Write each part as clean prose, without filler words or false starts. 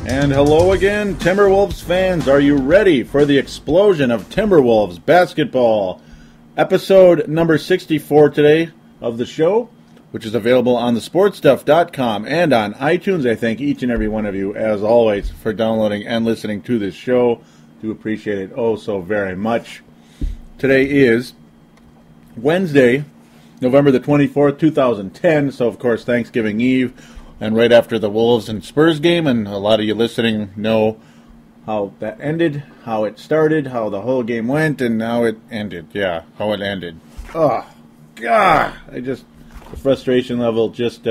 And hello again, Timberwolves fans. Are you ready for the explosion of Timberwolves basketball? Episode number 64 today of the show, which is available on thesportstuff.com and on iTunes. I thank each and every one of you, as always, for downloading and listening to this show. Do appreciate it oh so very much. Today is Wednesday, November the 24th, 2010. So, of course, Thanksgiving Eve. And right after the Wolves and Spurs game, and a lot of you listening know how that ended, how it started, how the whole game went, and how it ended. Yeah, how it ended. Oh, God. The frustration level just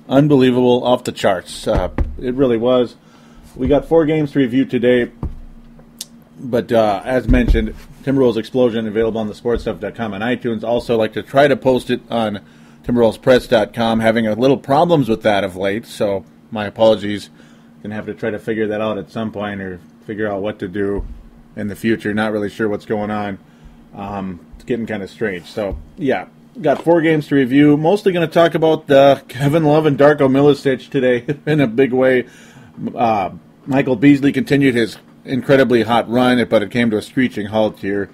unbelievable, off the charts. It really was. We got 4 games to review today, but as mentioned, Timberwolves Explosion available on thesportstuff.com and iTunes. Also like to try to post it on TimberwolvesPress.com, having a little problems with that of late, so my apologies. Gonna have to try to figure that out at some point, or figure out what to do in the future. Not really sure what's going on. It's getting kind of strange. So yeah, got 4 games to review. Mostly going to talk about Kevin Love and Darko Milicic today in a big way. Michael Beasley continued his incredibly hot run, but it came to a screeching halt here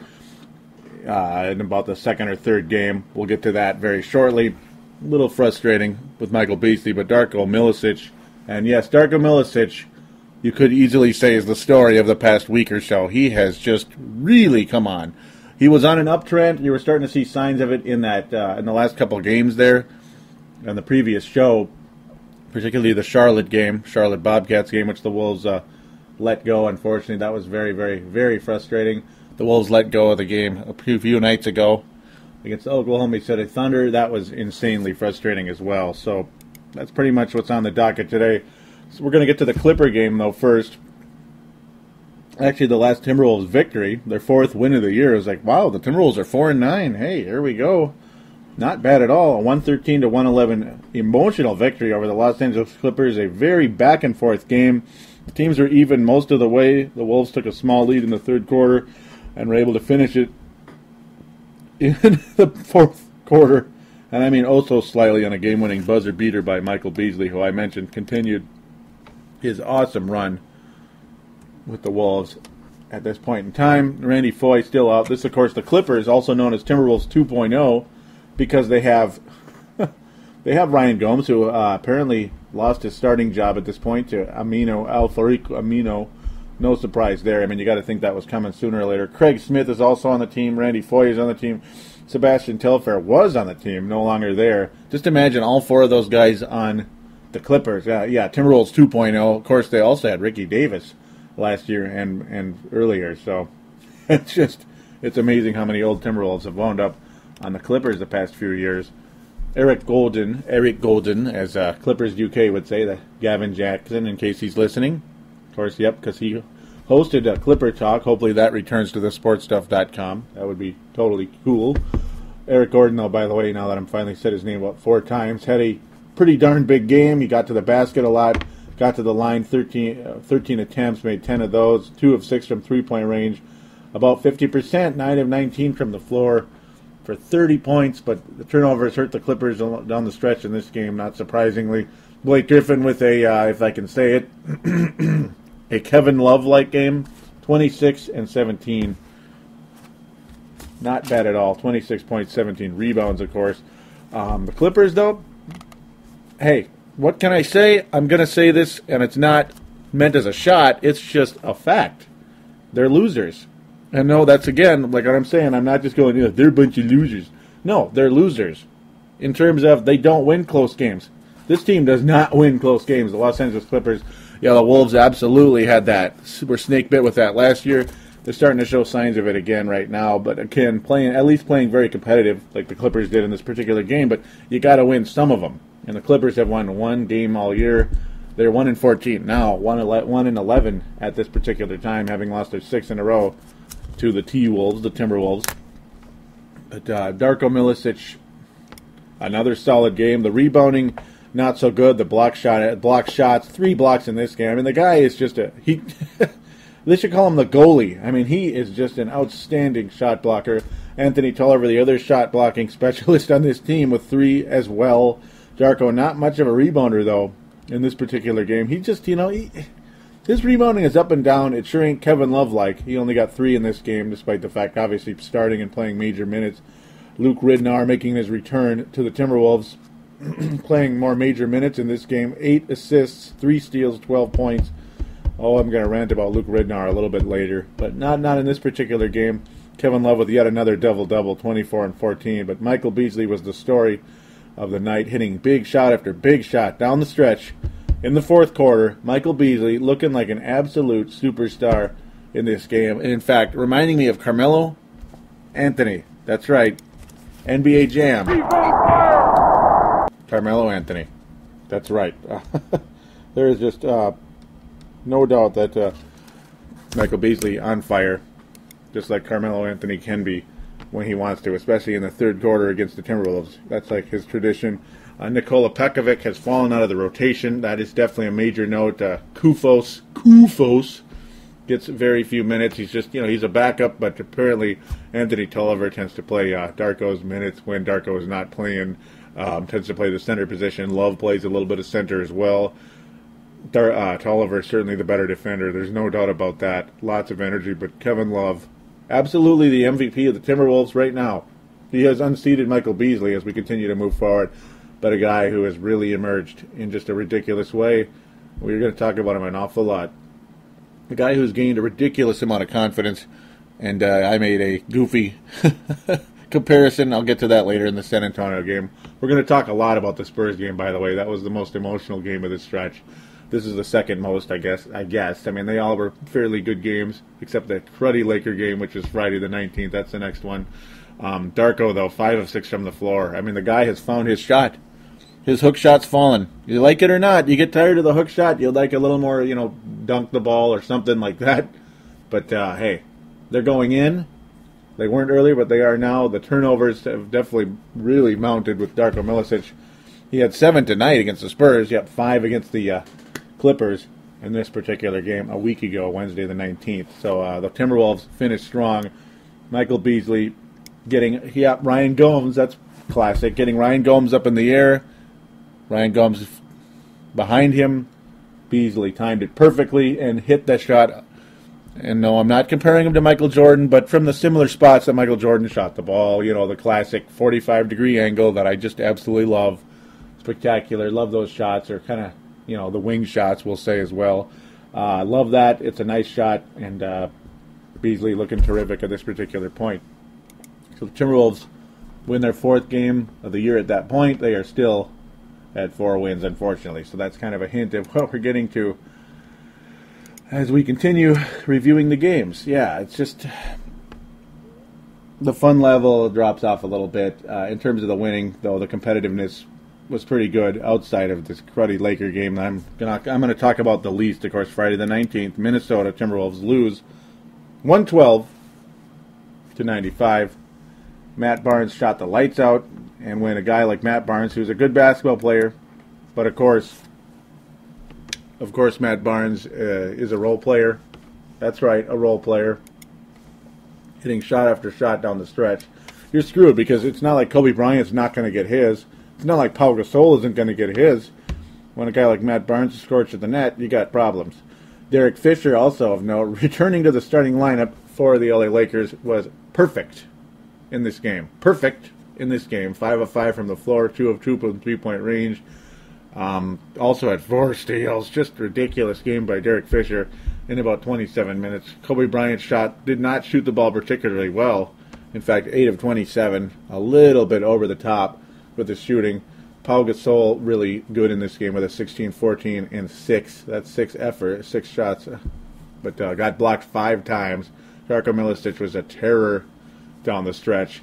in about the second or third game. We'll get to that very shortly. A little frustrating with Michael Beasley, but Darko Milicic, and yes, Darko Milicic, you could easily say, is the story of the past week or so. He has just really come on. He was on an uptrend. You were starting to see signs of it in that in the last couple of games there, on the previous show, particularly the Charlotte Bobcats game, which the Wolves let go. Unfortunately, that was very, very, very frustrating. The Wolves let go of the game a few nights ago against the Oklahoma City Thunder. That was insanely frustrating as well. So that's pretty much what's on the docket today. So we're going to get to the Clipper game, though, first. Actually, the last Timberwolves victory, their 4th win of the year, is like, wow, the Timberwolves are 4-9. Hey, here we go. Not bad at all. A 113-111 emotional victory over the Los Angeles Clippers. A very back-and-forth game. The teams were even most of the way. The Wolves took a small lead in the third quarter and were able to finish it in the fourth quarter. And I mean also slightly on a game-winning buzzer beater by Michael Beasley, who I mentioned continued his awesome run with the Wolves at this point in time. Randy Foye still out. This, of course, the Clippers, also known as Timberwolves 2.0, because they have Ryan Gomes, who apparently lost his starting job at this point to Al-Farouq Amino. No surprise there. I mean, you got to think that was coming sooner or later. Craig Smith is also on the team. Randy Foye is on the team. Sebastian Telfair was on the team, no longer there. Just imagine all 4 of those guys on the Clippers. Yeah, Timberwolves 2.0. Of course, they also had Ricky Davis last year and earlier. So it's amazing how many old Timberwolves have wound up on the Clippers the past few years. Eric Golden, as Clippers UK would say, the Gavin Jackson, in case he's listening. Of course, yep, because he hosted a Clipper Talk. Hopefully that returns to the sportstuff.com. That would be totally cool. Eric Gordon, though, by the way, now that I'm finally said his name about 4 times, had a pretty darn big game. He got to the basket a lot, got to the line 13 attempts, made 10 of those, 2 of 6 from three-point range, about 50%, 9 of 19 from the floor for 30 points, but the turnovers hurt the Clippers down the stretch in this game, not surprisingly. Blake Griffin with a, if I can say it, a Kevin Love-like game, 26 and 17. Not bad at all. 26 points, 17 rebounds, of course. The Clippers, though, hey, what can I say? I'm going to say this, and it's not meant as a shot. It's just a fact. They're losers. And no, that's, again, like what I'm saying, I'm not just going, they're a bunch of losers. No, they're losers in terms of they don't win close games. This team does not win close games. The Los Angeles Clippers, the Wolves absolutely had that. Were snake bit with that last year. They're starting to show signs of it again right now. But again, at least playing very competitive like the Clippers did in this particular game. But you got to win some of them. And the Clippers have won 1 game all year. They're 1-14 now, 1-11 at this particular time, having lost their 6th in a row to the T-Wolves, the Timberwolves. But Darko Milicic, another solid game. The rebounding, not so good. The block shots, 3 blocks in this game. I mean, the guy is just they should call him the goalie. I mean, he is just an outstanding shot blocker. Anthony Tolliver, the other shot blocking specialist on this team, with 3 as well. Darko, not much of a rebounder, though. in this particular game. He just, his rebounding is up and down. It sure ain't Kevin Love-like. He only got 3 in this game, despite the fact, obviously, starting and playing major minutes. Luke Ridnour making his return to the Timberwolves, playing more major minutes in this game. 8 assists, 3 steals, 12 points. Oh, I'm going to rant about Luke Ridnour a little bit later, but not in this particular game. Kevin Love with yet another double-double, 24 and 14. But Michael Beasley was the story of the night, hitting big shot after big shot down the stretch. In the fourth quarter, Michael Beasley looking like an absolute superstar in this game. And in fact, reminding me of Carmelo Anthony. That's right. NBA Jam. Carmelo Anthony. That's right. There is just no doubt that Michael Beasley on fire, just like Carmelo Anthony can be when he wants to, especially in the third quarter against the Timberwolves. That's like his tradition. Nikola Pekovic has fallen out of the rotation. That is definitely a major note. Kufos gets very few minutes. He's just, he's a backup, but apparently Anthony Tolliver tends to play Darko's minutes when Darko is not playing. Tends to play the center position. Love plays a little bit of center as well. Tolliver is certainly the better defender. There's no doubt about that. Lots of energy, but Kevin Love, absolutely the MVP of the Timberwolves right now. He has unseated Michael Beasley as we continue to move forward, but a guy who has really emerged in just a ridiculous way. We're going to talk about him an awful lot. A guy who's gained a ridiculous amount of confidence, and I made a goofy comparison. I'll get to that later in the San Antonio game. We're going to talk a lot about the Spurs game, by the way. That was the most emotional game of this stretch. This is the second most, I guess. I mean, they all were fairly good games, except the cruddy Laker game, which is Friday the 19th. That's the next one. Darko, though, 5 of 6 from the floor. I mean, the guy has found his shot. His hook shot's fallen. You like it or not, you get tired of the hook shot, you'd like a little more, dunk the ball or something like that. But, hey, they're going in. They weren't earlier, but they are now. The turnovers have definitely really mounted with Darko Milicic. He had 7 tonight against the Spurs. Yep, 5 against the Clippers in this particular game a week ago, Wednesday the 19th. So the Timberwolves finished strong. Michael Beasley Ryan Gomes, that's classic, getting Ryan Gomes up in the air. Ryan Gomes behind him. Beasley timed it perfectly and hit that shot. And no, I'm not comparing him to Michael Jordan, but from the similar spots that Michael Jordan shot the ball, the classic 45-degree angle that I just absolutely love. Spectacular. Love those shots, or kind of, the wing shots, we'll say as well. Love that. It's a nice shot, and Beasley looking terrific at this particular point. So the Timberwolves win their 4th game of the year at that point. They are still at 4 wins, unfortunately. So that's kind of a hint of what we're getting to as we continue reviewing the games. Yeah, it's just the fun level drops off a little bit. In terms of the winning, though, the competitiveness was pretty good outside of this cruddy Laker game. I'm gonna talk about the least, of course. Friday the 19th, Minnesota Timberwolves lose 112-95. Matt Barnes shot the lights out, and when a guy like Matt Barnes, who's a good basketball player, but of course Matt Barnes is a role player. That's right, a role player. Hitting shot after shot down the stretch. You're screwed, because it's not like Kobe Bryant's not going to get his. It's not like Pau Gasol isn't going to get his. When a guy like Matt Barnes is scorched at the net, you got problems. Derek Fisher, also of note, returning to the starting lineup for the LA Lakers, was perfect in this game. 5 of 5 from the floor, 2 of 2 from three-point range. Also had 4 steals. Just ridiculous game by Derek Fisher in about 27 minutes. Kobe Bryant did not shoot the ball particularly well. In fact, 8 of 27, a little bit over the top with his shooting. Pau Gasol really good in this game with a 16, 14, and 6. That's 6 shots, but got blocked 5 times. Darko Milicic was a terror down the stretch.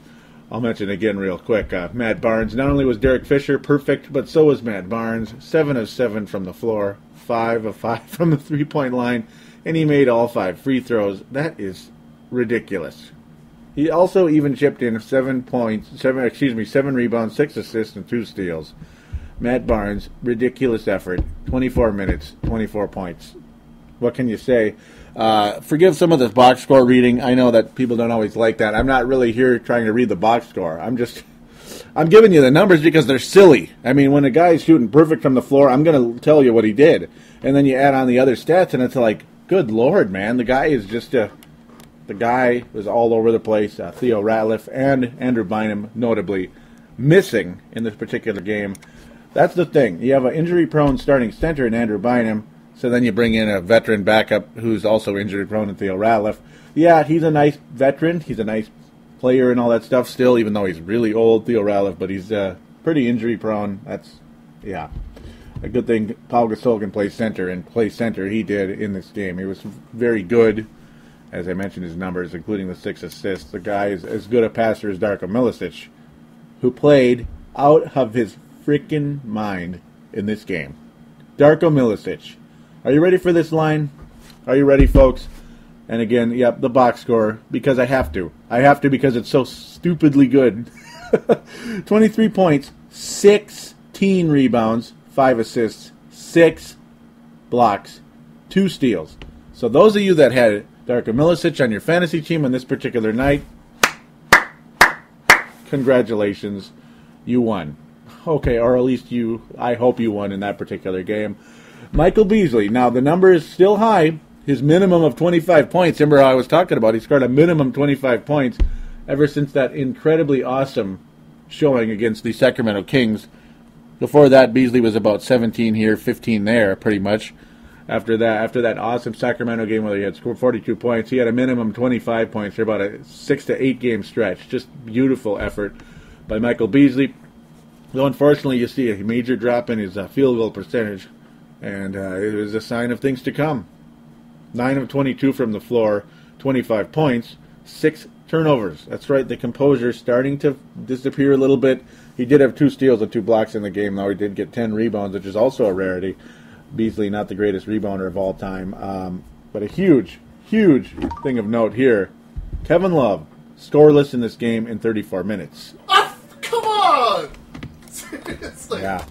I'll mention again real quick, Matt Barnes. Not only was Derek Fisher perfect, but so was Matt Barnes. 7 of 7 from the floor, 5 of 5 from the three-point line, and he made all 5 free throws. That is ridiculous. He also even chipped in 7 rebounds, 6 assists, and 2 steals. Matt Barnes, ridiculous effort. 24 minutes, 24 points. What can you say? Forgive some of this box score reading. I know that people don't always like that. I'm not really here trying to read the box score. I'm just I'm giving you the numbers because they're silly. I mean, when a guy's shooting perfect from the floor, I'm going to tell you what he did. And then you add on the other stats, and it's like, good Lord, man. The guy is just the guy was all over the place. Theo Ratliff and Andrew Bynum, notably, missing in this particular game. That's the thing. You have an injury-prone starting center in Andrew Bynum, so then you bring in a veteran backup who's also injury-prone in Theo Ratliff. Yeah, he's a nice veteran. He's a nice player and all that stuff still, even though he's really old, Theo Ratliff, but he's pretty injury-prone. That's, yeah, a good thing Paul Gasol can play center, and play center he did in this game. He was very good, as I mentioned his numbers, including the 6 assists. The guy is as good a passer as Darko Milicic, who played out of his freaking mind in this game. Darko Milicic. Are you ready for this line? Are you ready, folks? And again, yep, the box score, because I have to. I have to because it's so stupidly good. 23 points, 16 rebounds, 5 assists, 6 blocks, 2 steals. So those of you that had Darko Milicic on your fantasy team on this particular night, congratulations, you won. Okay, or at least I hope you won in that particular game. Michael Beasley, now the number is still high. His minimum of 25 points, remember how I was talking about, he scored a minimum 25 points ever since that incredibly awesome showing against the Sacramento Kings. Before that, Beasley was about 17 here, 15 there, pretty much. After that awesome Sacramento game where he had scored 42 points, he had a minimum 25 points for about a 6 to 8 game stretch. Just beautiful effort by Michael Beasley. Though unfortunately, you see a major drop in his field goal percentage, and it was a sign of things to come. 9 of 22 from the floor, 25 points, 6 turnovers. That's right, the composure starting to disappear a little bit. He did have 2 steals and 2 blocks in the game, though. He did get 10 rebounds, which is also a rarity. Beasley, not the greatest rebounder of all time. But a huge, huge thing of note here. Kevin Love, scoreless in this game in 34 minutes. Come on! Seriously. Yeah.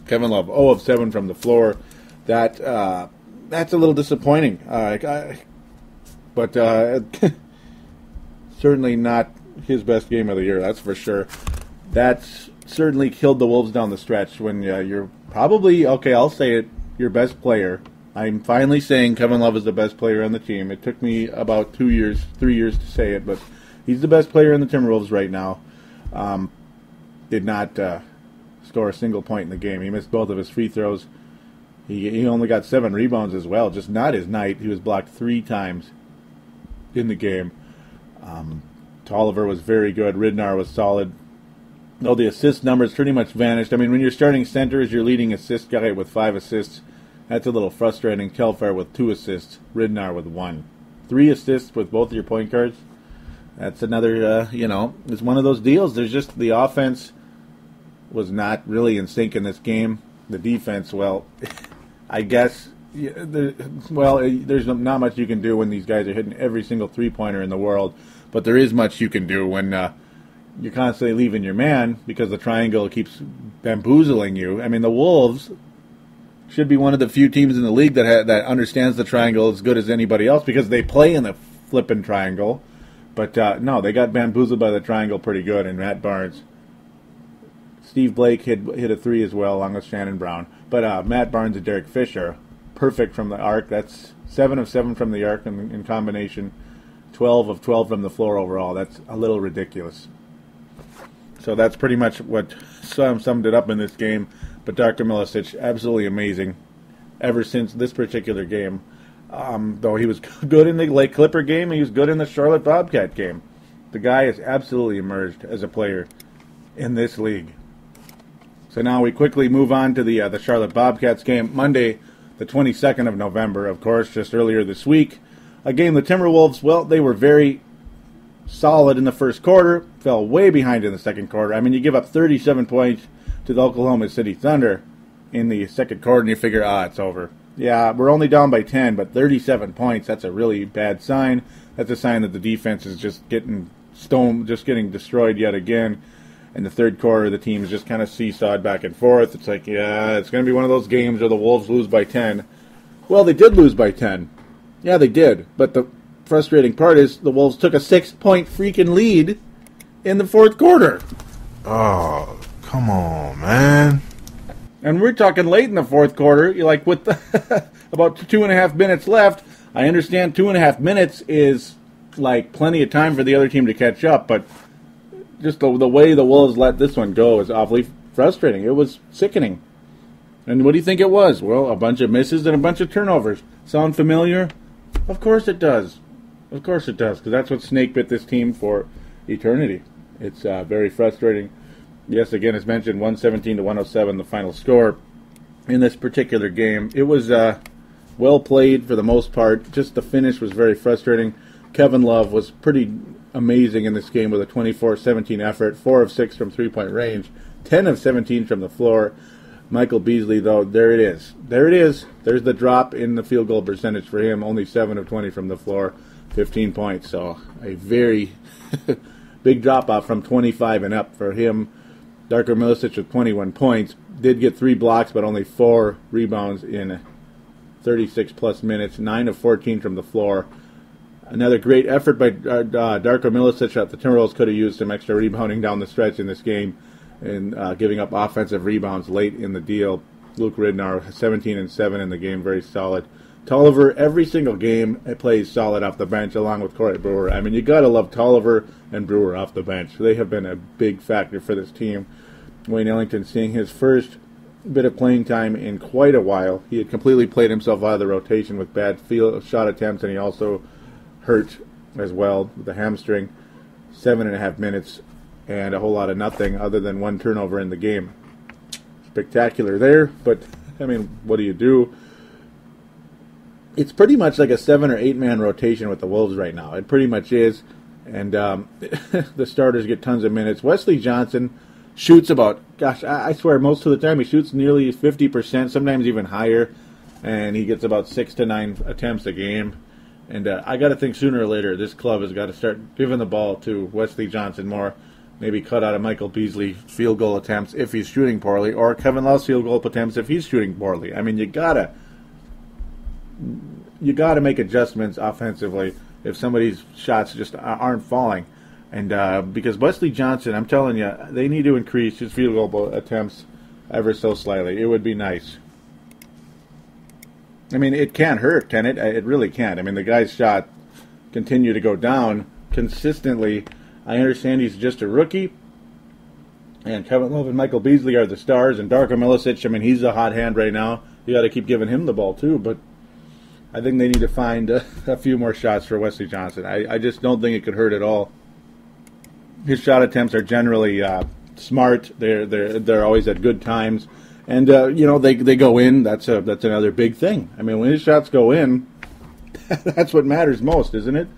Kevin Love, 0 of 7 from the floor. That's a little disappointing. But certainly not his best game of the year, that's for sure. That's certainly killed the Wolves down the stretch when you're probably, okay, I'll say it, your best player. I'm finally saying Kevin Love is the best player on the team. It took me about 3 years to say it, but he's the best player in the Timberwolves right now. Did not score a single point in the game. He missed both of his free throws. He only got 7 rebounds as well. Just not his night. He was blocked 3 times in the game. Tolliver was very good. Ridnour was solid. Though the assist numbers pretty much vanished. I mean, when you're starting center as your leading assist guy with 5 assists, that's a little frustrating. Telfair with 2 assists. Ridnour with 1. 3 assists with both of your point guards. That's another, it's one of those deals. There's just the offense was not really in sync in this game. The defense, well, I guess, there's not much you can do when these guys are hitting every single three-pointer in the world, but there is much you can do when you're constantly leaving your man because the triangle keeps bamboozling you. I mean, the Wolves should be one of the few teams in the league that understands the triangle as good as anybody else because they play in the flipping triangle. But no, they got bamboozled by the triangle pretty good, and Matt Barnes. Steve Blake hit a 3 as well, along with Shannon Brown. But Matt Barnes and Derek Fisher, perfect from the arc. That's 7 of 7 from the arc in combination, 12 of 12 from the floor overall. That's a little ridiculous. So that's pretty much what summed it up in this game. But Darko Milicic, absolutely amazing ever since this particular game. Though he was good in the Lake Clipper game, he was good in the Charlotte Bobcat game. The guy has absolutely emerged as a player in this league. So now we quickly move on to the Charlotte Bobcats game, Monday, the 22nd of November, of course, just earlier this week. A game the Timberwolves, well, they were very solid in the first quarter, fell way behind in the second quarter. I mean, you give up 37 points to the Oklahoma City Thunder in the second quarter, and you figure, it's over. Yeah, we're only down by 10, but 37 points, that's a really bad sign. That's a sign that the defense is just getting destroyed yet again. In the third quarter, the teams just kind of seesawed back and forth. It's like, yeah, it's going to be one of those games where the Wolves lose by 10. Well, they did lose by 10. Yeah, they did. But the frustrating part is the Wolves took a 6-point freaking lead in the fourth quarter. Oh, come on, man. And we're talking late in the fourth quarter. You're like, with the about 2.5 minutes left. I understand 2.5 minutes is like plenty of time for the other team to catch up, but just the way the Wolves let this one go is awfully frustrating. It was sickening. And what do you think it was? Well, a bunch of misses and a bunch of turnovers. Sound familiar? Of course it does. Of course it does, because that's what snake bit this team for eternity. It's very frustrating. Yes, again, as mentioned, 117 to 107, the final score in this particular game. It was well played for the most part. Just the finish was very frustrating. Kevin Love was pretty amazing in this game with a 24-17 effort, 4 of 6 from three-point range, 10 of 17 from the floor. Michael Beasley, though, there it is. There it is. There's the drop in the field goal percentage for him. Only 7 of 20 from the floor, 15 points. So a very big drop-off from 25 and up for him. Darko Milicic with 21 points. Did get 3 blocks, but only 4 rebounds in 36-plus minutes. 9 of 14 from the floor. Another great effort by Darko Milicic. The Timberwolves could have used some extra rebounding down the stretch in this game and giving up offensive rebounds late in the deal. Luke Ridnour, 17 and 7 in the game, very solid. Tolliver, every single game, plays solid off the bench, along with Corey Brewer. I mean, you got to love Tolliver and Brewer off the bench. They have been a big factor for this team. Wayne Ellington seeing his first bit of playing time in quite a while. He had completely played himself out of the rotation with bad shot attempts, and he also hurt as well with the hamstring. 7.5 minutes and a whole lot of nothing other than 1 turnover in the game. Spectacular there, but, I mean, what do you do? It's pretty much like a 7 or 8 man rotation with the Wolves right now. It pretty much is, and the starters get tons of minutes. Wesley Johnson shoots about, I swear, most of the time he shoots nearly 50%, sometimes even higher, and he gets about 6 to 9 attempts a game. And I got to think sooner or later this club has got to start giving the ball to Wesley Johnson more. Maybe cut out of Michael Beasley field goal attempts if he's shooting poorly, or Kevin Love's field goal attempts if he's shooting poorly. I mean, you gotta make adjustments offensively if somebody's shots just aren't falling. And because Wesley Johnson, I'm telling you, they need to increase his field goal attempts ever so slightly. It would be nice. I mean, it can't hurt, can it? It really can't. I mean, the guy's shot continue to go down consistently. I understand he's just a rookie, and Kevin Love and Michael Beasley are the stars, and Darko Milicic, I mean, he's a hot hand right now. You got to keep giving him the ball, too, but I think they need to find a few more shots for Wesley Johnson. I just don't think it could hurt at all. His shot attempts are generally smart. They're always at good times, and they go in. That's another big thing. I mean, when his shots go in, that's what matters most, isn't it?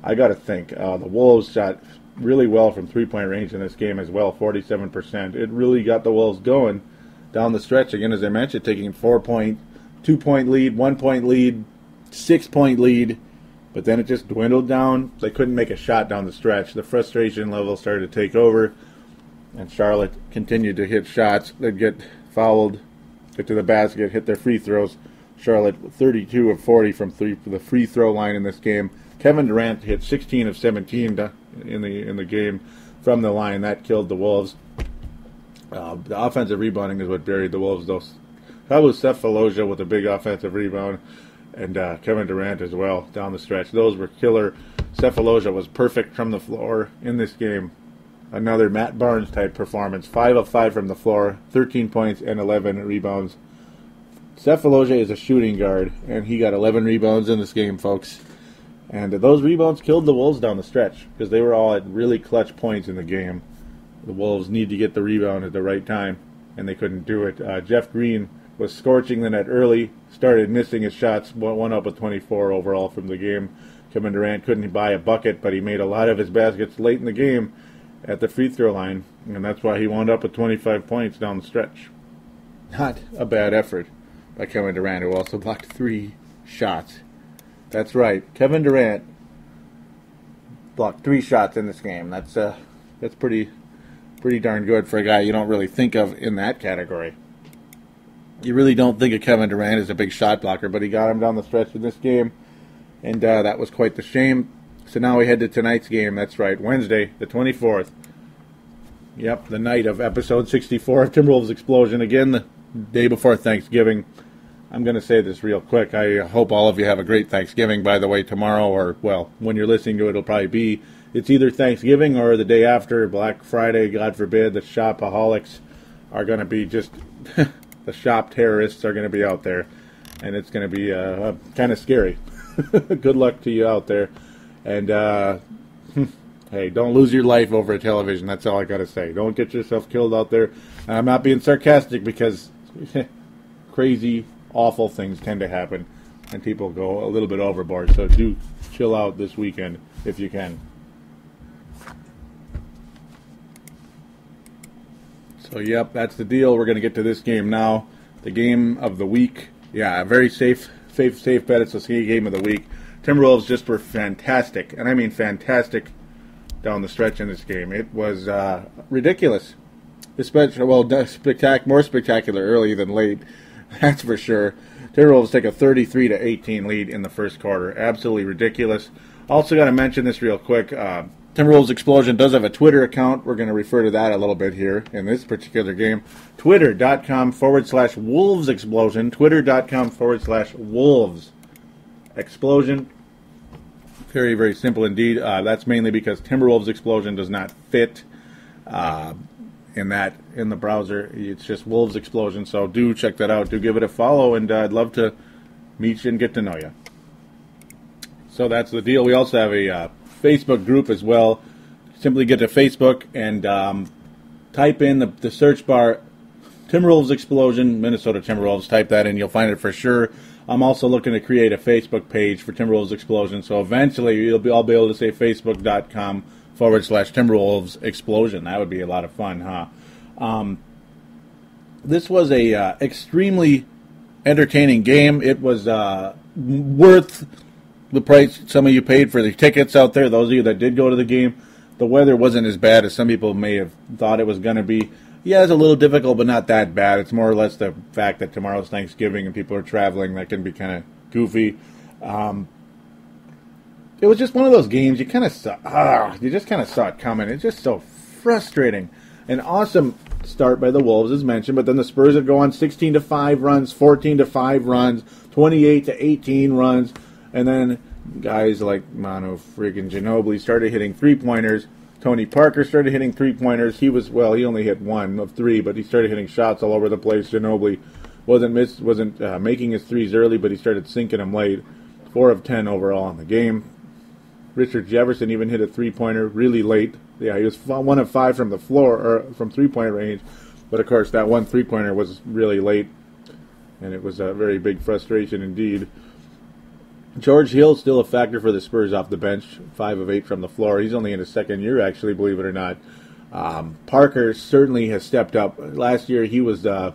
I got to think. The Wolves shot really well from three-point range in this game as well, 47%. It really got the Wolves going down the stretch. Again, as I mentioned, taking 4-point, 2-point lead, 1-point lead, 6-point lead, but then it just dwindled down. They couldn't make a shot down the stretch. The frustration level started to take over, and Charlotte continued to hit shots. They'd get fouled, get to the basket, hit their free throws. Charlotte 32 of 40 from the free throw line in this game. Kevin Durant hit 16 of 17 in the game from the line. That killed the Wolves. The offensive rebounding is what buried the Wolves, though. That was Seth Faloja with a big offensive rebound, and Kevin Durant as well down the stretch. Those were killer. Seth Faloja was perfect from the floor in this game. Another Matt Barnes-type performance. 5 of 5 from the floor, 13 points and 11 rebounds. Seth Faloja is a shooting guard, and he got 11 rebounds in this game, folks. And those rebounds killed the Wolves down the stretch because they were all at really clutch points in the game. The Wolves need to get the rebound at the right time, and they couldn't do it. Jeff Green was scorching the net early, started missing his shots, went up with 24 overall from the game. Kevin Durant couldn't buy a bucket, but he made a lot of his baskets late in the game at the free throw line, and that's why he wound up with 25 points down the stretch. Not a bad effort by Kevin Durant, who also blocked 3 shots. That's right. Kevin Durant blocked 3 shots in this game. That's pretty darn good for a guy you don't really think of in that category. You really don't think of Kevin Durant as a big shot blocker, but he got him down the stretch in this game, and that was quite the shame. So now we head to tonight's game. That's right, Wednesday, the 24th. Yep, the night of episode 64 of Timberwolves Explosion. Again, the day before Thanksgiving. I'm going to say this real quick. I hope all of you have a great Thanksgiving, by the way, tomorrow, or, well, when you're listening to it, it'll probably be, it's either Thanksgiving or the day after, Black Friday, God forbid. The shopaholics are going to be just, the shop terrorists are going to be out there, and it's going to be kind of scary. Good luck to you out there. And, hey, don't lose your life over a television. That's all I got to say. Don't get yourself killed out there. And I'm not being sarcastic because crazy, awful things tend to happen and people go a little bit overboard. So do chill out this weekend if you can. So, yep, that's the deal. We're going to get to this game now. The game of the week. Yeah, a very safe bet. It's the game of the week. Timberwolves just were fantastic, and I mean fantastic, down the stretch in this game. It was ridiculous. Especially, well, more spectacular early than late, that's for sure. Timberwolves take a 33-18 lead in the first quarter. Absolutely ridiculous. Also got to mention this real quick. Timberwolves Explosion does have a Twitter account. We're going to refer to that a little bit here in this particular game. Twitter.com/Wolves Explosion. Twitter.com/Wolves Explosion. Very, very simple indeed. That's mainly because Timberwolves Explosion does not fit in the browser. It's just Wolves Explosion. So do check that out. Do give it a follow, and I'd love to meet you and get to know you. So that's the deal. We also have a Facebook group as well. Simply get to Facebook and type in the search bar Timberwolves Explosion, Minnesota Timberwolves. Type that in. You'll find it for sure. I'm also looking to create a Facebook page for Timberwolves Explosion, so eventually I'll be able to say facebook.com/Timberwolves Explosion. That would be a lot of fun, huh? This was a extremely entertaining game. It was worth the price some of you paid for the tickets out there, those of you that did go to the game. The weather wasn't as bad as some people may have thought it was going to be. Yeah, it's a little difficult, but not that bad. It's more or less the fact that tomorrow's Thanksgiving and people are traveling. That can be kind of goofy. It was just one of those games you kind of saw. You just kind of saw it coming. It's just so frustrating. An awesome start by the Wolves, as mentioned, but then the Spurs would go on 16-5 runs, 14-5 runs, 28-18 runs, and then guys like Manu friggin' Ginobili started hitting three-pointers. Tony Parker started hitting three-pointers. He only hit one of three, but he started hitting shots all over the place. Ginobili wasn't making his threes early, but he started sinking them late. 4 of 10 overall in the game. Richard Jefferson even hit a three-pointer really late. Yeah, he was 1 of 5 from the floor, or from three-point range, but of course that one three-pointer was really late, and it was a very big frustration indeed. George Hill still a factor for the Spurs off the bench, 5 of 8 from the floor. He's only in his second year, actually, believe it or not. Parker certainly has stepped up. Last year he was a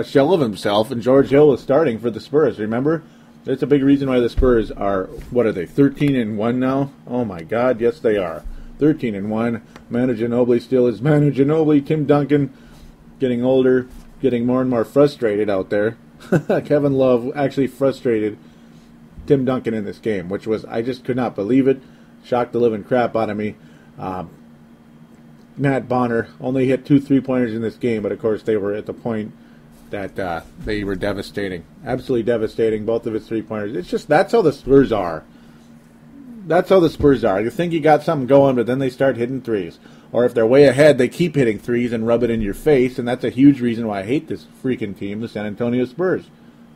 shell of himself, and George Hill was starting for the Spurs, remember? That's a big reason why the Spurs are, 13-1 now? Oh my God, yes they are. 13-1. Manu Ginobili still is Manu Ginobili. Tim Duncan getting older, getting more and more frustrated out there. Kevin Love actually frustrated Tim Duncan in this game, which was, I just could not believe it. Shocked the living crap out of me. Matt Bonner only hit 2 3-pointers in this game, but of course they were at the point that they were devastating. Absolutely devastating, both of his 3-pointers. It's just, that's how the Spurs are. That's how the Spurs are. You think you got something going, but then they start hitting threes. Or if they're way ahead, they keep hitting threes and rub it in your face, and that's a huge reason why I hate this freaking team, the San Antonio Spurs.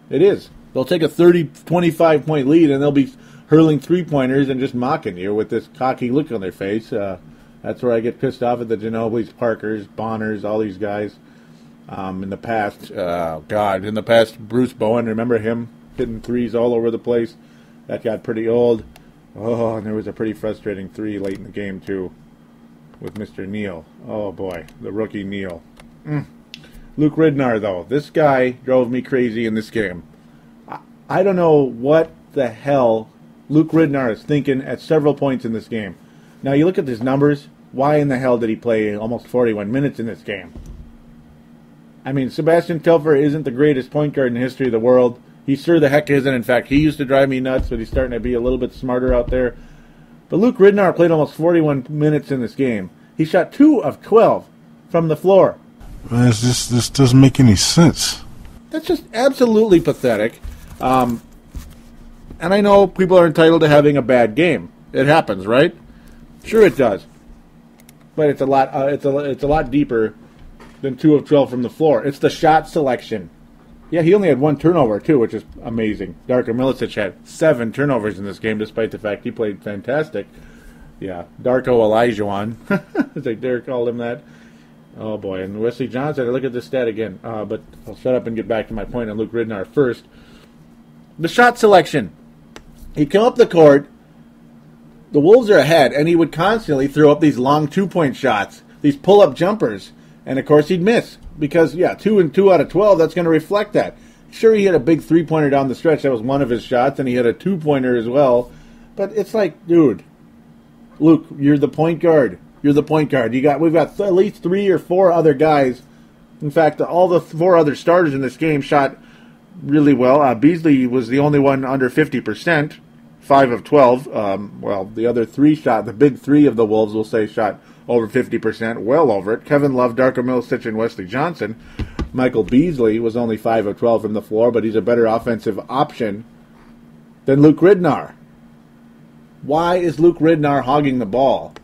It is. They'll take a 25-point lead, and they'll be hurling three-pointers and just mocking you with this cocky look on their face. That's where I get pissed off at the Ginobilis, Parkers, Bonners, all these guys. In the past, Bruce Bowen, remember him hitting threes all over the place? That got pretty old. Oh, and there was a pretty frustrating 3 late in the game, too, with Mr. Neal. Oh, boy, the rookie Neal. Luke Ridnar, though. This guy drove me crazy in this game. I don't know what the hell Luke Ridnar is thinking at several points in this game. Now, you look at his numbers. Why in the hell did he play almost 41 minutes in this game? I mean, Sebastian Telfair isn't the greatest point guard in the history of the world. He sure the heck isn't. In fact, he used to drive me nuts, but he's starting to be a little bit smarter out there. But Luke Ridnar played almost 41 minutes in this game. He shot 2 of 12 from the floor. Man, this doesn't make any sense. That's just absolutely pathetic. And I know people are entitled to having a bad game. It happens, right? Sure, it does. But it's a lot. It's a lot deeper than 2 of 12 from the floor. It's the shot selection. Yeah, he only had 1 turnover too, which is amazing. Darko Milicic had 7 turnovers in this game, despite the fact he played fantastic. Yeah, Darko Elijah, as like Derek called him that. Oh boy, and Wesley Johnson. I look at this stat again, but I'll shut up and get back to my point on Luke Ridnour first. The shot selection. He'd come up the court. The Wolves are ahead, and he would constantly throw up these long 2-point shots, these pull-up jumpers, and of course he'd miss because 2 out of 12. That's going to reflect that. Sure, he had a big 3-pointer down the stretch. That was one of his shots, and he had a 2-pointer as well. But it's like, dude, Luke, you're the point guard. You're the point guard. We've got at least 3 or 4 other guys. In fact, all the 4 other starters in this game shot really well. Beasley was the only one under 50%, 5 of 12. The other 3 shot, the big 3 of the Wolves, we'll say, shot over 50%, well over it. Kevin Love, Darko Milicic, and Wesley Johnson. Michael Beasley was only 5 of 12 from the floor, but he's a better offensive option than Luke Ridnour. Why is Luke Ridnour hogging the ball?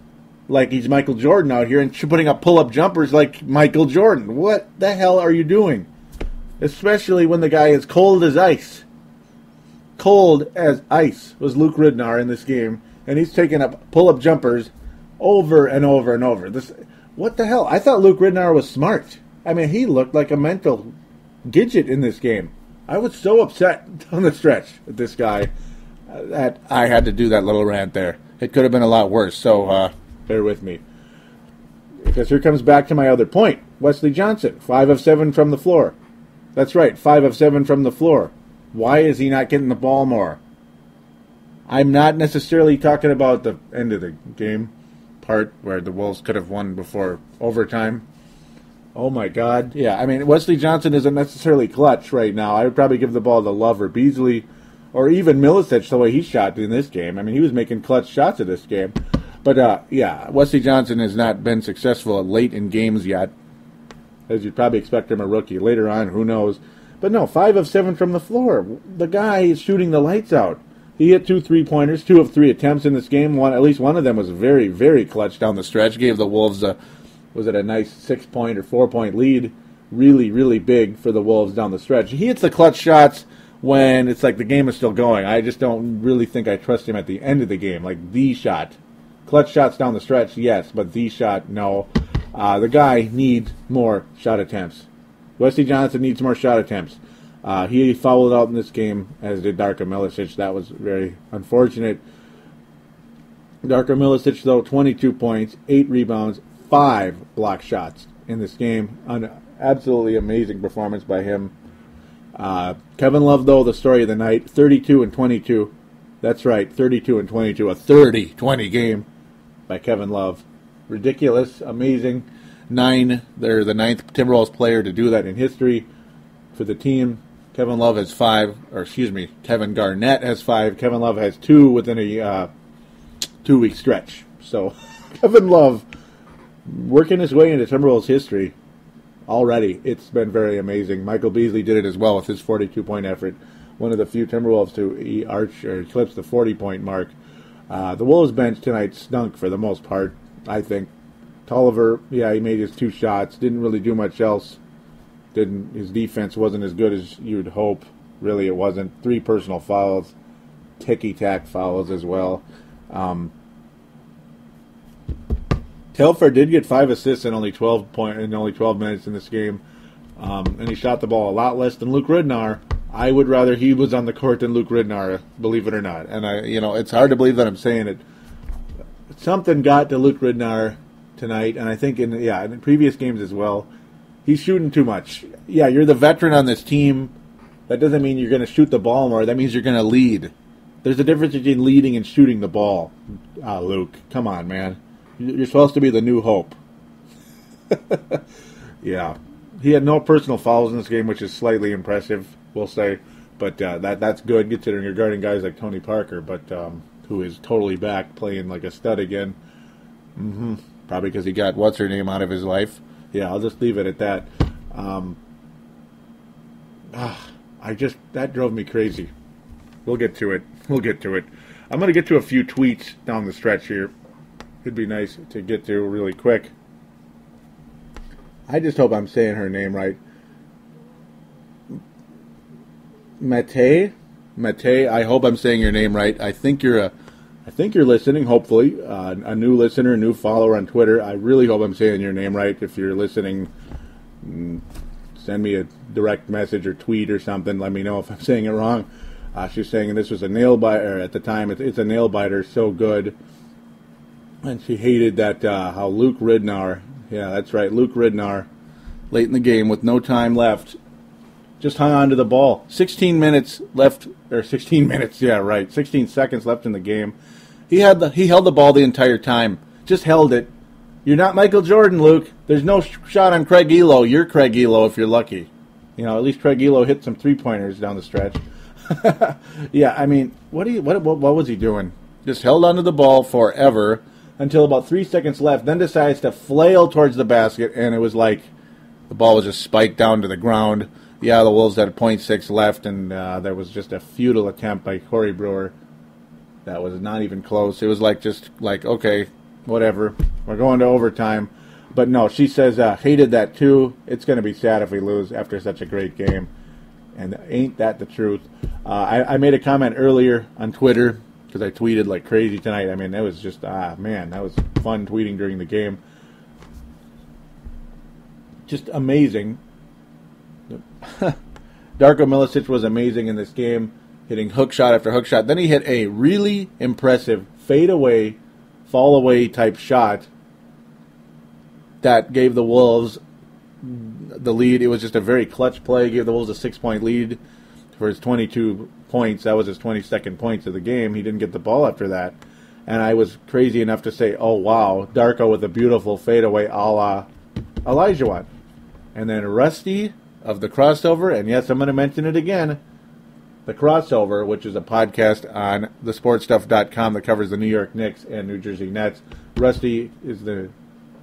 Like he's Michael Jordan out here and putting up pull-up jumpers like Michael Jordan. What the hell are you doing? Especially when the guy is cold as ice. Cold as ice was Luke Ridnour in this game, and he's taking up pull-up jumpers over and over and over. What the hell? I thought Luke Ridnour was smart. I mean, he looked like a mental gidget in this game. I was so upset down the stretch with this guy that I had to do that little rant there. It could have been a lot worse, so bear with me. Because here comes back to my other point. Wesley Johnson, 5 of 7 from the floor. That's right, 5 of 7 from the floor. Why is he not getting the ball more? I'm not necessarily talking about the end of the game part where the Wolves could have won before overtime. Oh my God. Yeah, I mean, Wesley Johnson isn't necessarily clutch right now. I would probably give the ball to Love or Beasley or even Milicic the way he shot in this game. I mean, he was making clutch shots in this game. But, Wesley Johnson has not been successful late in games yet, as you'd probably expect from a rookie. Later on, who knows. But no, 5 of 7 from the floor. The guy is shooting the lights out. He hit 2 3-pointers, 2 of 3 attempts in this game. At least one of them was very, very clutch down the stretch. Gave the Wolves a nice 6-point or 4-point lead. Really, really big for the Wolves down the stretch. He hits the clutch shots when it's like the game is still going. I just don't really think I trust him at the end of the game, like the shot. Clutch shots down the stretch, yes, but the shot, no. The guy needs more shot attempts. Wesley Johnson needs more shot attempts. He fouled out in this game, as did Darko Milicic. That was very unfortunate. Darko Milicic, though, 22 points, 8 rebounds, 5 block shots in this game. An absolutely amazing performance by him. Kevin Love, though, the story of the night, 32 and 22. That's right, 32 and 22, a 30-20 game by Kevin Love. Ridiculous, amazing. They're the 9th Timberwolves player to do that in history for the team. Kevin Love has 5, Kevin Garnett has 5. Kevin Love has 2 within a 2-week stretch. So Kevin Love working his way into Timberwolves history already. It's been very amazing. Michael Beasley did it as well with his 42-point effort. One of the few Timberwolves to eclipse the 40-point mark. The Wolves bench tonight stunk for the most part, I think. Tolliver, he made his 2 shots. Didn't really do much else. His defense wasn't as good as you'd hope. Really, it wasn't. 3 personal fouls. Ticky-tack fouls as well. Telfair did get 5 assists in only 12 minutes in this game. And he shot the ball a lot less than Luke Ridnour. I would rather he was on the court than Luke Ridnour, believe it or not. And it's hard to believe that I'm saying it. Something got to Luke Ridnour tonight, and I think in previous games as well. He's shooting too much. Yeah, you're the veteran on this team. That doesn't mean you're going to shoot the ball more. That means you're going to lead. There's a difference between leading and shooting the ball. Luke, come on, man. You're supposed to be the new hope. Yeah. He had no personal fouls in this game, which is slightly impressive, we'll say. But that's good, considering you're guarding guys like Tony Parker, but who is totally back, playing like a stud again. Probably because he got what's-her-name out of his life. Yeah, I'll just leave it at that. That drove me crazy. We'll get to it. I'm going to get to a few tweets down the stretch here. It'd be nice to get to really quick. I just hope I'm saying her name right. Mate, I hope I'm saying your name right. I think you're listening, hopefully. A new listener, a new follower on Twitter. I really hope I'm saying your name right. If you're listening, send me a direct message or tweet or something. Let me know if I'm saying it wrong. She's saying this was a nail biter at the time. It's a nail biter, so good. And she hated that how Luke Ridnour, yeah, that's right, Luke Ridnour, late in the game with no time left, just hung on to the ball. 16 minutes left, or 16 minutes, yeah, right, 16 seconds left in the game. He held the ball the entire time, just held it. You're not Michael Jordan, Luke. There's no shot on Craig Elo. You're Craig Elo if you're lucky. You know, at least Craig Elo hit some three-pointers down the stretch. Yeah, I mean, what was he doing? Just held onto the ball forever until about 3 seconds left, then decides to flail towards the basket, and it was like the ball was just spiked down to the ground. Yeah, the Wolves had 0.6 left, and there was just a futile attempt by Corey Brewer that was not even close. It was just like, okay, whatever, we're going to overtime. But no, she says, hated that too. It's going to be sad if we lose after such a great game. And ain't that the truth? I made a comment earlier on Twitter because I tweeted like crazy tonight. I mean, it was just, man, that was fun tweeting during the game. Just amazing. Darko Milicic was amazing in this game, hitting hook shot after hook shot. Then he hit a really impressive fade-away, fall-away type shot that gave the Wolves the lead. It was just a very clutch play. Gave the Wolves a 6-point lead for his 22 points. That was his 22nd points of the game. He didn't get the ball after that. And I was crazy enough to say, oh, wow, Darko with a beautiful fadeaway a la Elijah. And then Rusty of the Crossover, and yes, I'm going to mention it again, The Crossover, which is a podcast on thesportstuff.com that covers the New York Knicks and New Jersey Nets. Rusty is the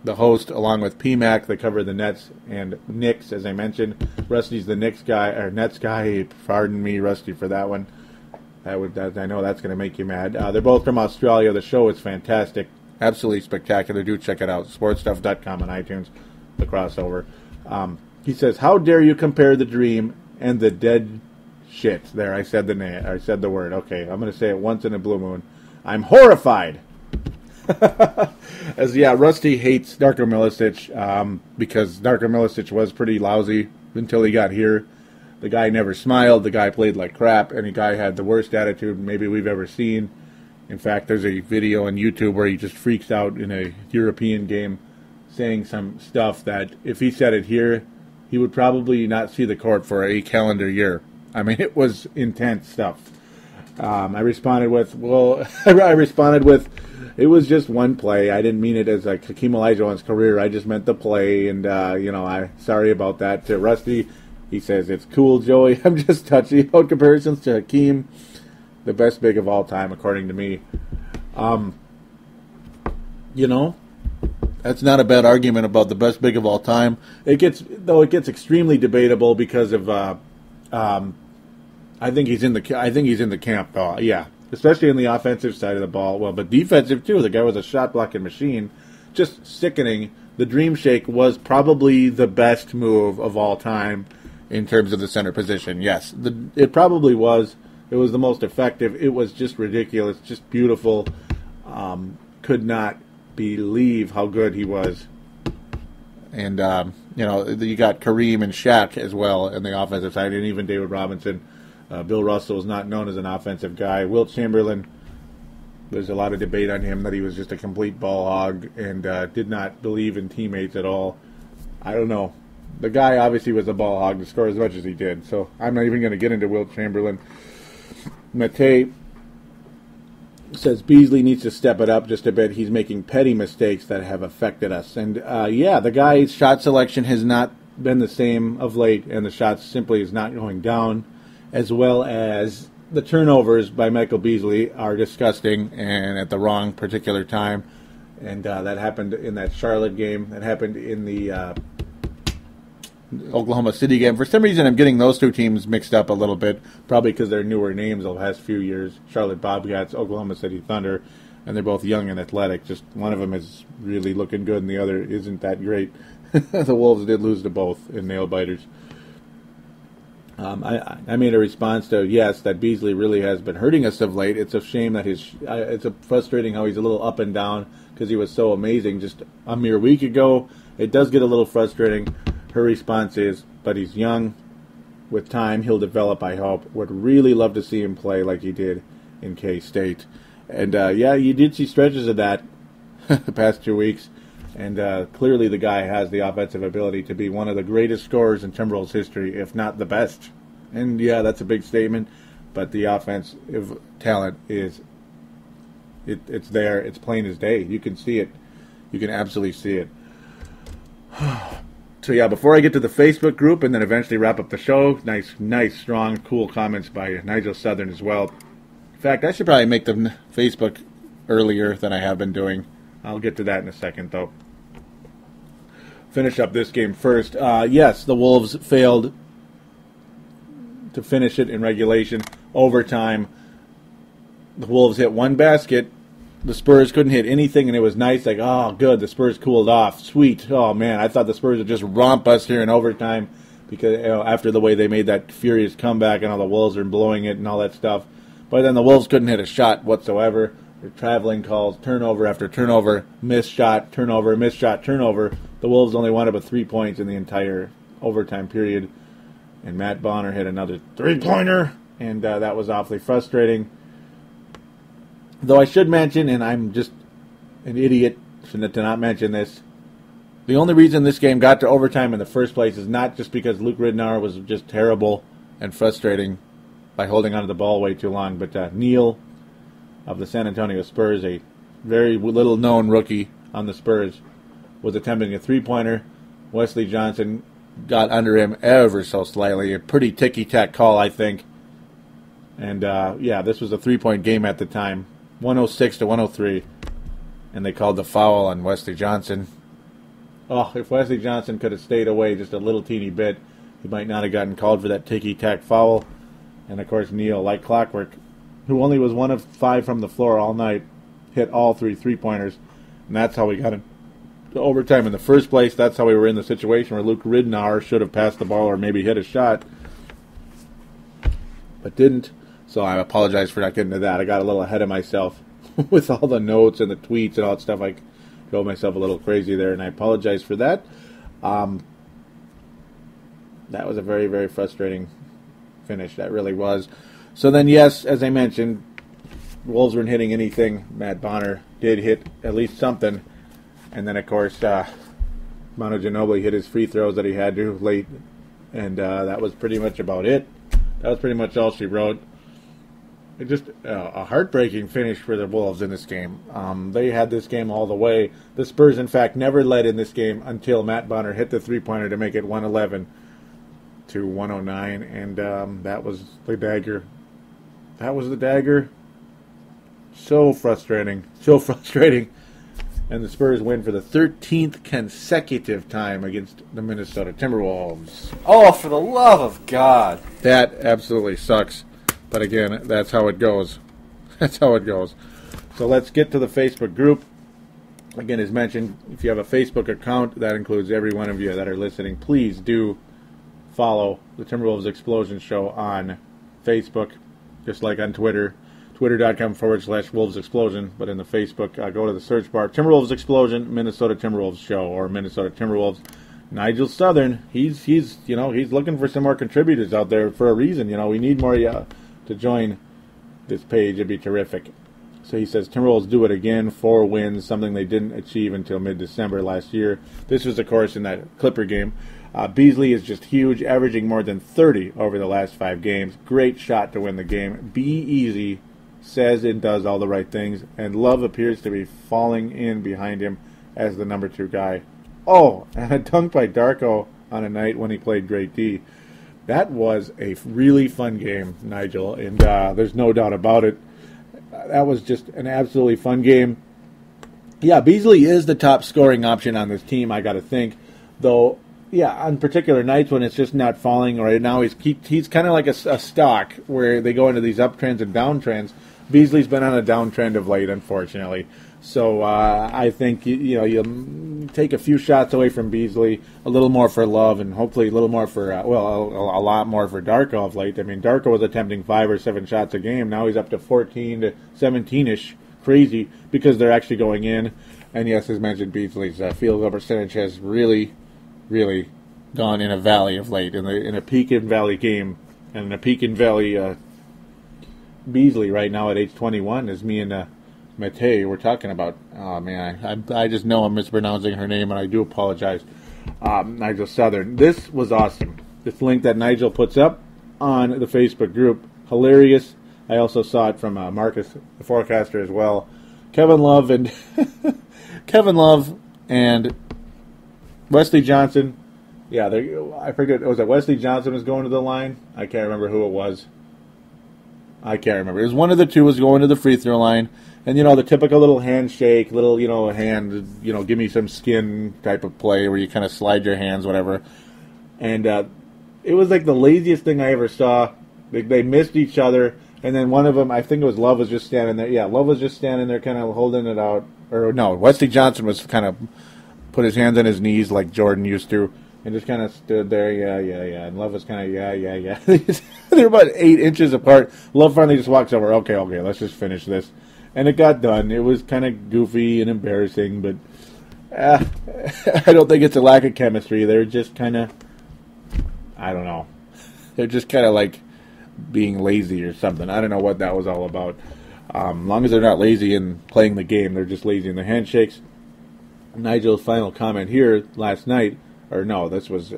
host, along with PMAC. They cover the Nets and Knicks, as I mentioned. Rusty's the Knicks guy, or Nets guy. Pardon me, Rusty, for that one. I know that's going to make you mad. They're both from Australia. The show is fantastic. Absolutely spectacular. Do check it out. Sportstuff.com on iTunes. The Crossover. He says, how dare you compare the dream and the dead shit. There, I said the word. Okay, I'm going to say it once in a blue moon. I'm horrified. Rusty hates Darko Milicic because Darko Milicic was pretty lousy until he got here. The guy never smiled. The guy played like crap, and the guy had the worst attitude maybe we've ever seen. In fact, there's a video on YouTube where he just freaks out in a European game saying some stuff that if he said it here, he would probably not see the court for a calendar year. I mean, it was intense stuff. I responded with, it was just one play. I didn't mean it as like Hakeem Olajuwon's career. I just meant the play, and I'm sorry about that. To Rusty, he says, it's cool, Joey. I'm just touchy about comparisons to Hakeem, the best big of all time, according to me. That's not a bad argument about the best big of all time. It gets extremely debatable because of I think he's in the camp though. Yeah. Especially on the offensive side of the ball. Well, but defensive too. The guy was a shot blocking machine. Just sickening. The Dream Shake was probably the best move of all time in terms of the center position. Yes, it probably was. It was the most effective. It was just ridiculous. Just beautiful. Could not believe how good he was. And, you got Kareem and Shaq as well in the offensive side, and even David Robinson. Bill Russell is not known as an offensive guy. Wilt Chamberlain, there's a lot of debate on him that he was just a complete ball hog and did not believe in teammates at all. I don't know. The guy obviously was a ball hog to score as much as he did, so I'm not even going to get into Wilt Chamberlain. Mate says Beasley needs to step it up just a bit. He's making petty mistakes that have affected us. And, the guy's shot selection has not been the same of late, and the shots simply is not going down, as well as the turnovers by Michael Beasley are disgusting and at the wrong particular time. And that happened in that Charlotte game. That happened in the Oklahoma City game. For some reason, I'm getting those two teams mixed up a little bit, probably because they're newer names the last few years. Charlotte Bobcats, Oklahoma City Thunder, and they're both young and athletic. Just one of them is really looking good, and the other isn't that great. The Wolves did lose to both in nail-biters. I made a response to, yes, that Beasley really has been hurting us of late. It's a shame that it's frustrating how he's a little up and down because he was so amazing just a mere week ago. It does get a little frustrating. Her response is, but he's young. With time, he'll develop, I hope. Would really love to see him play like he did in K-State. And, yeah, you did see stretches of that the past 2 weeks. And clearly the guy has the offensive ability to be one of the greatest scorers in Timberwolves history, if not the best. And, yeah, that's a big statement. But the offensive talent is, it's there. It's plain as day. You can see it. You can absolutely see it. So, yeah, before I get to the Facebook group and then eventually wrap up the show, nice, strong, cool comments by Nigel Southern as well. In fact, I should probably make the Facebook earlier than I have been doing. I'll get to that in a second, though. Finish up this game first. Yes, the Wolves failed to finish it in regulation. Overtime, the Wolves hit one basket. The Spurs couldn't hit anything, and it was nice. Like, oh, good, the Spurs cooled off. Sweet. Oh, man, I thought the Spurs would just romp us here in overtime because after the way they made that furious comeback and all the Wolves are blowing it and all that stuff. But then the Wolves couldn't hit a shot whatsoever. Their traveling calls, turnover after turnover, missed shot, turnover, missed shot, turnover. The Wolves only wound up with 3 points in the entire overtime period. And Matt Bonner hit another three-pointer, and that was awfully frustrating. Though I should mention, and I'm just an idiot to not mention this, the only reason this game got to overtime in the first place is not just because Luke Ridnour was just terrible and frustrating by holding onto the ball way too long, but Neal of the San Antonio Spurs, a very little-known rookie on the Spurs, was attempting a three-pointer. Wesley Johnson got under him ever so slightly. A pretty ticky-tack call, I think. And, yeah, this was a three-point game at the time. 106 to 103. And they called the foul on Wesley Johnson. Oh, if Wesley Johnson could have stayed away just a little teeny bit, he might not have gotten called for that ticky-tack foul. And, of course, Neal, like clockwork, who only was 1 of 5 from the floor all night, hit all 3 three-pointers. And that's how we got into overtime in the first place. That's how we were in the situation where Luke Ridnour should have passed the ball or maybe hit a shot, but didn't. So I apologize for not getting to that. I got a little ahead of myself with all the notes and the tweets and all that stuff. I drove myself a little crazy there, and I apologize for that. That was a very, very frustrating finish. That really was. So then, yes, as I mentioned, Wolves weren't hitting anything. Matt Bonner did hit at least something. And then, of course, Manu Ginobili hit his free throws that he had to late. And that was pretty much about it. That was pretty much all she wrote. Just a heartbreaking finish for the Wolves in this game. They had this game all the way. The Spurs, in fact, never led in this game until Matt Bonner hit the three-pointer to make it 111 to 109. And that was the dagger. That was the dagger. So frustrating. So frustrating. And the Spurs win for the 13th consecutive time against the Minnesota Timberwolves. Oh, for the love of God. That absolutely sucks. But again, that's how it goes. That's how it goes. So let's get to the Facebook group. Again, as mentioned, if you have a Facebook account, that includes every one of you that are listening. Please do follow the Timberwolves Explosion Show on Facebook, just like on Twitter. Twitter.com/Wolves Explosion. But in the Facebook, go to the search bar. Timberwolves Explosion, Minnesota Timberwolves Show, or Minnesota Timberwolves. Nigel Southern, he's looking for some more contributors out there for a reason. We need more to join this page. It'd be terrific. So he says, Timberwolves do it again, 4 wins, something they didn't achieve until mid-December last year. This was, of course, in that Clipper game. Beasley is just huge, averaging more than 30 over the last 5 games. Great shot to win the game. Be easy, says and does all the right things, and Love appears to be falling in behind him as the number 2 guy. Oh, and a dunk by Darko on a night when he played great D. That was a really fun game, Nigel, and there's no doubt about it. That was just an absolutely fun game. Yeah, Beasley is the top scoring option on this team, I got to think. Though, yeah, on particular nights when it's just not falling, right now he's kind of like a stock where they go into these uptrends and downtrends. Beasley's been on a downtrend of late, unfortunately. So I think you'll take a few shots away from Beasley, a little more for Love, and hopefully a little more for a lot more for Darko of late. I mean, Darko was attempting 5 or 7 shots a game. Now he's up to 14 to 17ish. Crazy because they're actually going in. And yes, as mentioned, Beasley's field goal percentage has really, really gone in a valley of late. In a peak and valley game, and in a peak and valley Beasley right now at age 21 is me and Matei we're talking about. Oh man, I just know I'm mispronouncing her name, and I do apologize. Nigel Southern. This was awesome. This link that Nigel puts up on the Facebook group, hilarious. I also saw it from Marcus, the forecaster, as well. Kevin Love and Wesley Johnson. Yeah, I forget. Was it Wesley Johnson was going to the line? I can't remember who it was. I can't remember. It was one of the two was going to the free throw line, and the typical little handshake, little hand, give me some skin type of play where you kind of slide your hands, whatever. And it was like the laziest thing I ever saw. They missed each other. And then one of them, I think it was Love, was just standing there. Yeah, Love was just standing there kind of holding it out. Or no, Wesley Johnson was kind of put his hands on his knees like Jordan used to and just kind of stood there, yeah. And Love was kind of, yeah. They're about 8 inches apart. Love finally just walks over, okay, let's just finish this. And it got done. It was kind of goofy and embarrassing, but I don't think it's a lack of chemistry. They're just kind of, I don't know. They're just kind of like being lazy or something. I don't know what that was all about. As long as they're not lazy in playing the game, they're just lazy in the handshakes. Nigel's final comment here last night, or no, this was,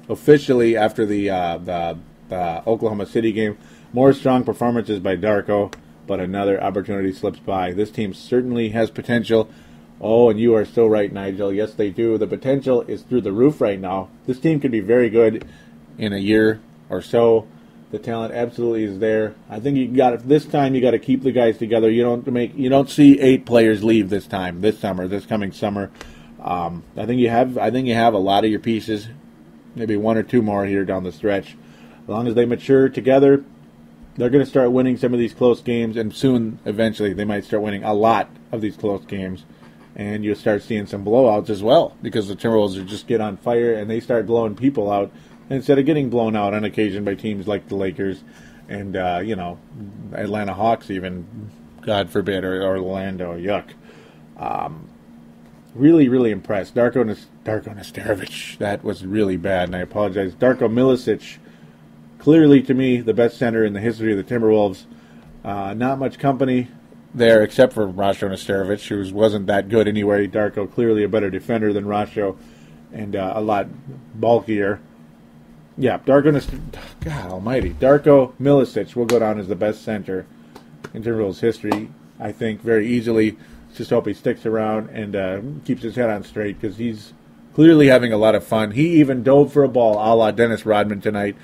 officially after the Oklahoma City game. More strong performances by Darko, but another opportunity slips by. This team certainly has potential. Oh, and you are so right, Nigel. Yes, they do. The potential is through the roof right now. This team could be very good in a year or so. The talent absolutely is there. I think this time you got to keep the guys together. You don't see 8 players leave this coming summer. I think you have a lot of your pieces, maybe 1 or 2 more here down the stretch. As long as they mature together, they're going to start winning some of these close games, and soon, eventually, they might start winning a lot of these close games. And you'll start seeing some blowouts as well, because the Timberwolves just get on fire and they start blowing people out instead of getting blown out on occasion by teams like the Lakers and, Atlanta Hawks even, God forbid, or Orlando, yuck. Really, really impressed. Darko Nesterovic, that was really bad, and I apologize. Darko Milicic, clearly to me the best center in the history of the Timberwolves. Not much company there except for Rasho Nesterovic, who wasn't that good anyway. Darko clearly a better defender than Rasho and a lot bulkier. Yeah, God almighty. Darko Milicic will go down as the best center in Timberwolves history, I think, very easily. Just hope he sticks around and keeps his head on straight, because he's clearly having a lot of fun. He even dove for a ball a la Dennis Rodman tonight.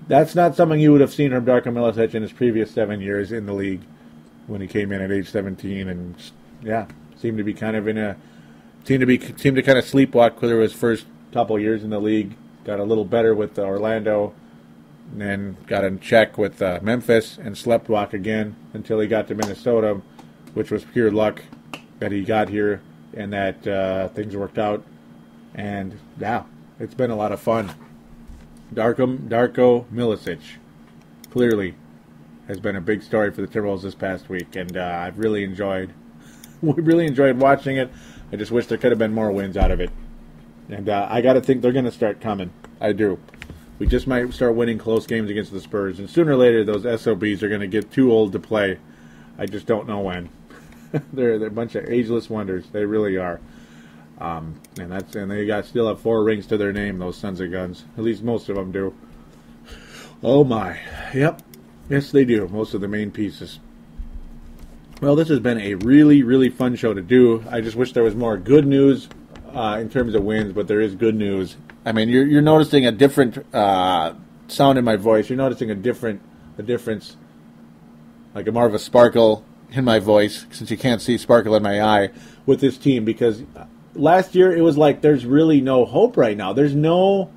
That's not something you would have seen from Darko Milicic in his previous 7 years in the league when he came in at age 17 and, seemed to kind of sleepwalk through his first couple years in the league. Got a little better with Orlando, and then got in check with Memphis, and sleptwalk again until he got to Minnesota, which was pure luck that he got here and that things worked out. And, it's been a lot of fun. Darko Milicic clearly has been a big story for the Timberwolves this past week, and I've really enjoyed watching it. I just wish there could have been more wins out of it. And I got to think they're going to start coming. I do. We just might start winning close games against the Spurs. And sooner or later, those SOBs are going to get too old to play. I just don't know when. they're a bunch of ageless wonders. They really are. And they still have 4 rings to their name, those sons of guns. At least most of them do. Oh, my. Yep. Yes, they do. Most of the main pieces. Well, this has been a really, really fun show to do. I just wish there was more good news in terms of wins, but there is good news. I mean, you're noticing a different sound in my voice. You're noticing a difference, like more of a sparkle in my voice, since you can't see sparkle in my eye, with this team, because last year it was like there's really no hope right now. There's no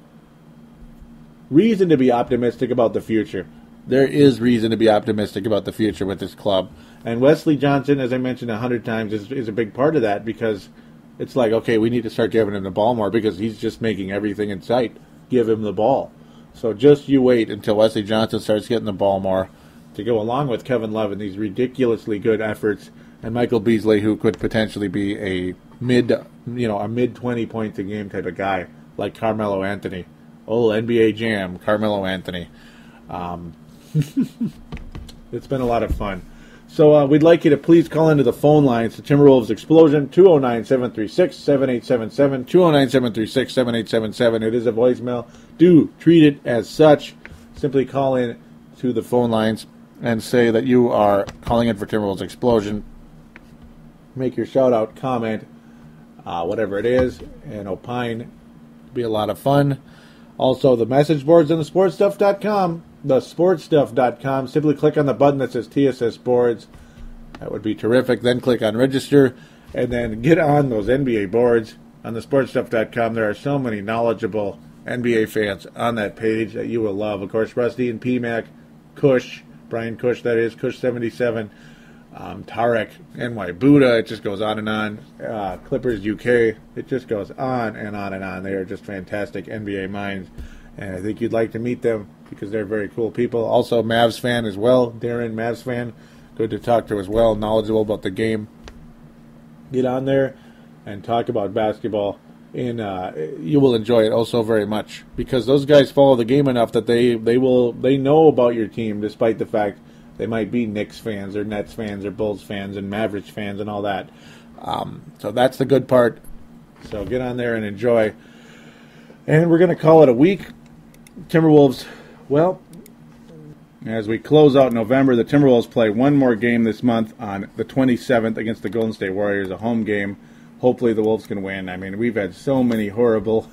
reason to be optimistic about the future. There is reason to be optimistic about the future with this club. And Wesley Johnson, as I mentioned 100 times, is a big part of that, because it's like, okay, we need to start giving him the ball more, because he's just making everything in sight. Give him the ball. So just you wait until Wesley Johnson starts getting the ball more, to go along with Kevin Love in these ridiculously good efforts, and Michael Beasley, who could potentially be a mid 20 points a game type of guy, like Carmelo Anthony. Oh, NBA Jam, Carmelo Anthony. It's been a lot of fun. So we'd like you to please call into the phone lines to Timberwolves Explosion, 209-736-7877, 209-736-7877. It is a voicemail. Do treat it as such. Simply call in to the phone lines and say that you are calling in for Timberwolves Explosion. Make your shout-out, comment, whatever it is, and opine. It'll be a lot of fun. Also, the message boards on thesportstuff.com. Thesportstuff.com. Simply click on the button that says TSS Boards. That would be terrific. Then click on Register, and then get on those NBA boards on thesportstuff.com. There are so many knowledgeable NBA fans on that page that you will love. Of course, Rusty and PMAC, Kush, Brian Kush, that is, Kush77, Tarek, NY Buddha, it just goes on and on. Clippers UK, it just goes on and on and on. They are just fantastic NBA minds, and I think you'd like to meet them because they're very cool people. Also, Mavs fan as well, Darren, Mavs fan, good to talk to as well, knowledgeable about the game. Get on there and talk about basketball, and you will enjoy it also very much, because those guys follow the game enough that they know about your team, despite the fact they might be Knicks fans or Nets fans or Bulls fans and Mavericks fans and all that. So that's the good part. So get on there and enjoy. And we're going to call it a week. Timberwolves, well, as we close out November, the Timberwolves play one more game this month on the 27th against the Golden State Warriors, a home game. Hopefully the Wolves can win. I mean, we've had so many horrible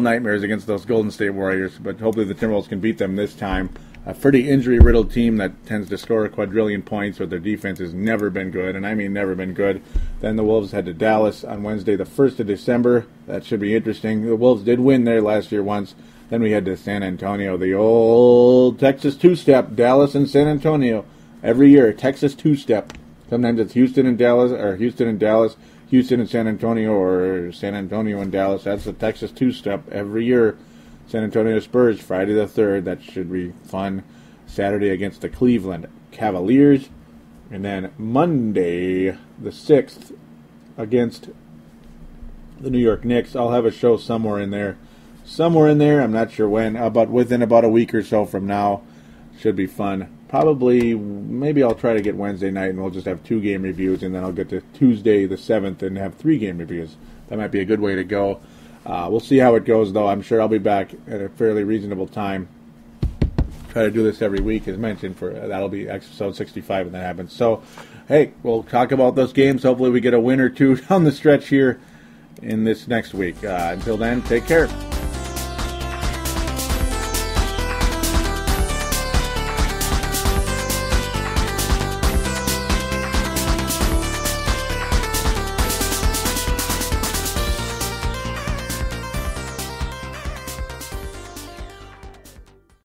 nightmares against those Golden State Warriors, but hopefully the Timberwolves can beat them this time. A pretty injury-riddled team that tends to score a quadrillion points, but their defense has never been good, and I mean never been good. Then the Wolves head to Dallas on Wednesday, the 1st of December. That should be interesting. The Wolves did win there last year once. Then we head to San Antonio, the old Texas two-step, Dallas and San Antonio. Every year, Texas two-step. Sometimes it's Houston and Dallas, or Houston and Dallas, Houston and San Antonio, or San Antonio and Dallas. That's the Texas two-step every year. San Antonio Spurs, Friday the 3rd. That should be fun. Saturday against the Cleveland Cavaliers. And then Monday the 6th against the New York Knicks. I'll have a show somewhere in there. I'm not sure when, but within about a week or so from now. Should be fun. Probably, maybe I'll try to get Wednesday night and we'll just have 2 game reviews, and then I'll get to Tuesday the 7th and have 3 game reviews. That might be a good way to go. We'll see how it goes, though. I'm sure I'll be back at a fairly reasonable time. Try to do this every week, as mentioned. That'll be episode 65 when that happens. So, hey, we'll talk about those games. Hopefully we get a win or two down the stretch here in this next week. Until then, take care.